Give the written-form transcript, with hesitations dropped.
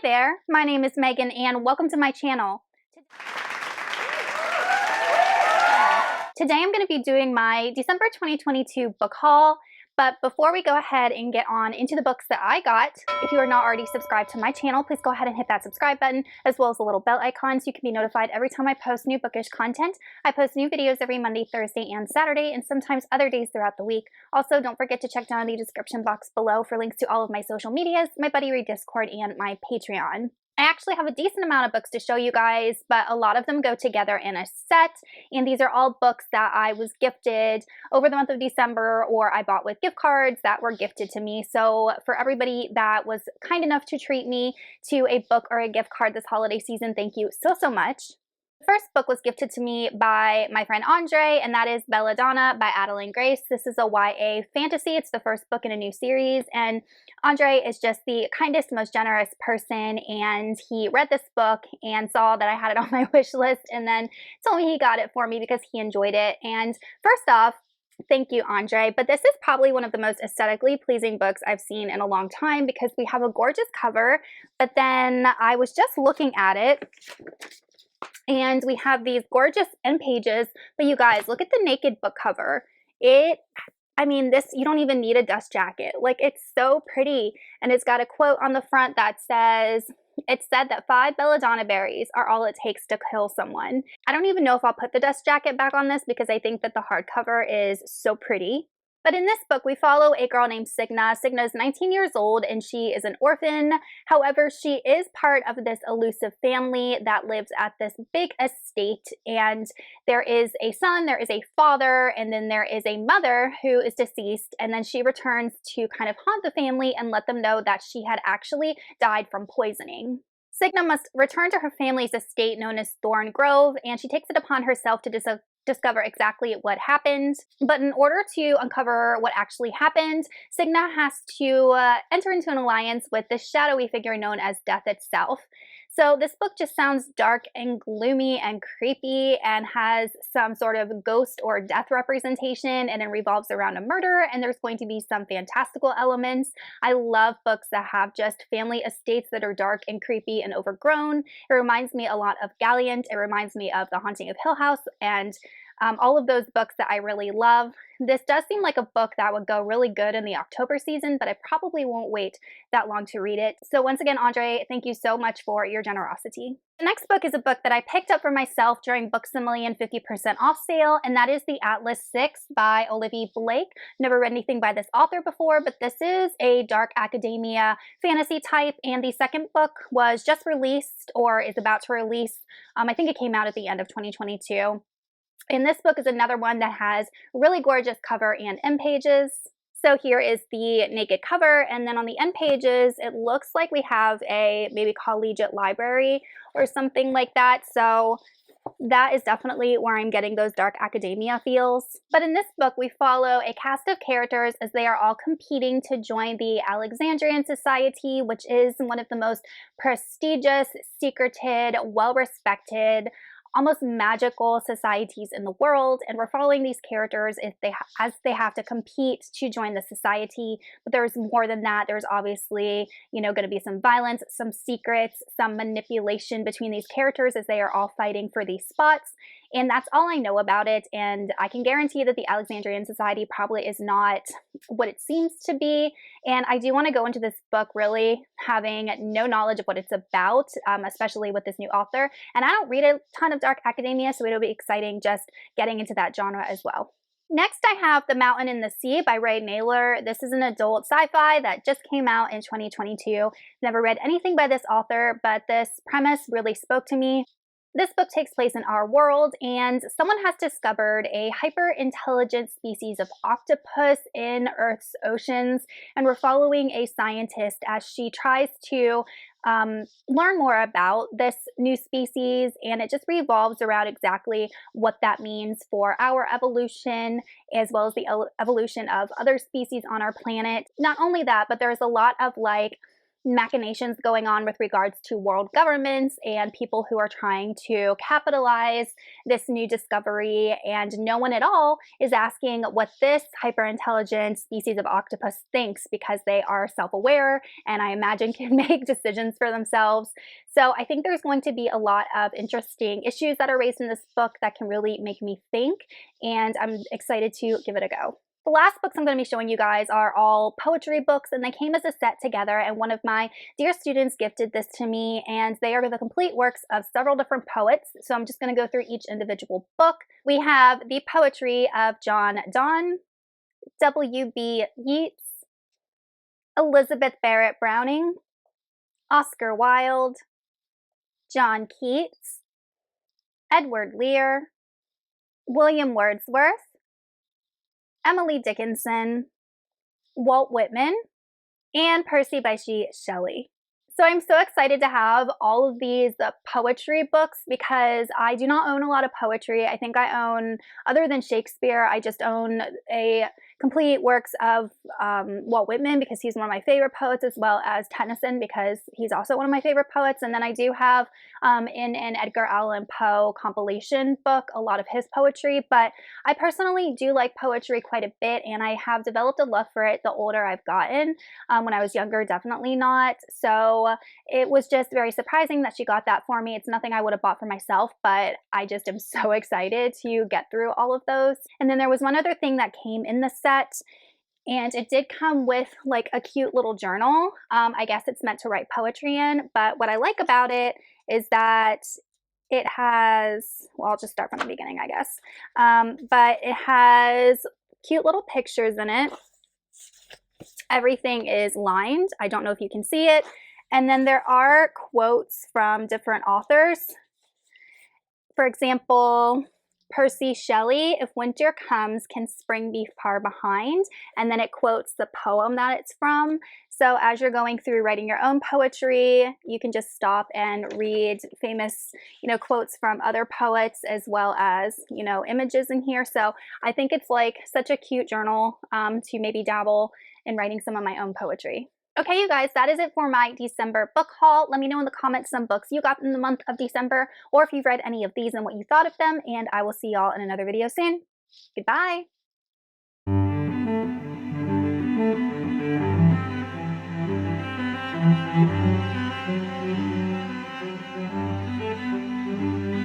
Hi there, my name is Megan and welcome to my channel. Today I'm going to be doing my December 2022 book haul, but before we go ahead and get on into the books that I got, if you are not already subscribed to my channel, please go ahead and hit that subscribe button as well as the little bell icon so you can be notified every time I post new bookish content. I post new videos every Monday, Thursday, and Saturday, and sometimes other days throughout the week. Also, don't forget to check down the description box below for links to all of my social medias, my Buddy Read Discord, and my Patreon. I actually have a decent amount of books to show you guys, but a lot of them go together in a set, and these are all books that I was gifted over the month of December or I bought with gift cards that were gifted to me. So for everybody that was kind enough to treat me to a book or a gift card this holiday season, thank you so much. The first book was gifted to me by my friend Andre, and that is Belladonna by Adeline Grace. This is a YA fantasy. It's the first book in a new series, and Andre is just the kindest, most generous person, and he read this book and saw that I had it on my wish list and then told me he got it for me because he enjoyed it. And first off, thank you, Andre, but this is probably one of the most aesthetically pleasing books I've seen in a long time because we have a gorgeous cover, but then I was just looking at it, and we have these gorgeous end pages, but you guys, look at the naked book cover. I mean, this, you don't even need a dust jacket. Like, it's so pretty. And it's got a quote on the front that says, "It's said that 5 belladonna berries are all it takes to kill someone." I don't even know if I'll put the dust jacket back on this because I think that the hardcover is so pretty. But in this book, we follow a girl named Signa. Signa is 19 years old and she is an orphan. However, she is part of this elusive family that lives at this big estate. And there is a son, there is a father, and then there is a mother who is deceased. And then she returns to kind of haunt the family and let them know that she had actually died from poisoning. Signa must return to her family's estate known as Thorne Grove, and she takes it upon herself to discover exactly what happened. But in order to uncover what actually happened, Signa has to enter into an alliance with this shadowy figure known as Death itself. So this book just sounds dark and gloomy and creepy and has some sort of ghost or death representation, and it revolves around a murder, and there's going to be some fantastical elements. I love books that have just family estates that are dark and creepy and overgrown. It reminds me a lot of Gallant. It reminds me of The Haunting of Hill House and all of those books that I really love. This does seem like a book that would go really good in the October season, but I probably won't wait that long to read it. So once again, Andre, thank you so much for your generosity. The next book is a book that I picked up for myself during Books A Million 50% off sale, and that is The Atlas 6 by Olivia Blake. Never read anything by this author before, but this is a dark academia fantasy type, and the second book was just released or is about to release. I think it came out at the end of 2022. And this book is another one that has really gorgeous cover and end pages. So here is the naked cover, and then on the end pages, it looks like we have a maybe collegiate library or something like that. So that is definitely where I'm getting those dark academia feels. But in this book, we follow a cast of characters as they are all competing to join the Alexandrian Society, which is one of the most prestigious, secreted, well-respected, almost magical societies in the world, and we're following these characters as they have to compete to join the society. But there's more than that. There's obviously, going to be some violence, some secrets, some manipulation between these characters as they are all fighting for these spots. And that's all I know about it, and I can guarantee that the Alexandrian Society probably is not what it seems to be. And I do want to go into this book really having no knowledge of what it's about, especially with this new author. And I don't read a ton of dark academia, so it'll be exciting just getting into that genre as well. Next, I have The Mountain in the Sea by Ray Naylor. This is an adult sci-fi that just came out in 2022. Never read anything by this author, but this premise really spoke to me. This book takes place in our world, and someone has discovered a hyper-intelligent species of octopus in Earth's oceans, and we're following a scientist as she tries to learn more about this new species, and it just revolves around exactly what that means for our evolution as well as the evolution of other species on our planet. Not only that, but there's a lot of machinations going on with regards to world governments and people who are trying to capitalize this new discovery, and no one at all is asking what this hyper-intelligent species of octopus thinks, because they are self-aware and I imagine can make decisions for themselves. So I think there's going to be a lot of interesting issues that are raised in this book that can really make me think, and I'm excited to give it a go. The last books I'm going to be showing you guys are all poetry books, and they came as a set together, and one of my dear students gifted this to me, and they are the complete works of several different poets. So I'm just going to go through each individual book. We have the poetry of John Donne, W.B. Yeats, Elizabeth Barrett Browning, Oscar Wilde, John Keats, Edward Lear, William Wordsworth, Emily Dickinson, Walt Whitman, and Percy Bysshe Shelley. So I'm so excited to have all of these poetry books because I do not own a lot of poetry. I think I own, other than Shakespeare, I just own a complete works of Walt Whitman because he's one of my favorite poets, as well as Tennyson because he's also one of my favorite poets. And then I do have in an Edgar Allan Poe compilation book a lot of his poetry, but I personally do like poetry quite a bit, and I have developed a love for it the older I've gotten. When I was younger, definitely not. So it was just very surprising that she got that for me. It's nothing I would have bought for myself, but I just am so excited to get through all of those. And then there was one other thing that came in the set, and it did come with like a cute little journal. I guess it's meant to write poetry in, but what I like about it is that it has, well, I'll just start from the beginning, I guess. But it has cute little pictures in it. Everything is lined. I don't know if you can see it. And then there are quotes from different authors. For example, Percy Shelley, "If winter comes, can spring be far behind?" And then it quotes the poem that it's from. So as you're going through writing your own poetry, you can just stop and read famous, quotes from other poets, as well as, images in here. So I think it's like such a cute journal to maybe dabble in writing some of my own poetry. Okay, you guys, that is it for my December book haul. Let me know in the comments some books you got in the month of December, or if you've read any of these and what you thought of them, and I will see y'all in another video soon. Goodbye!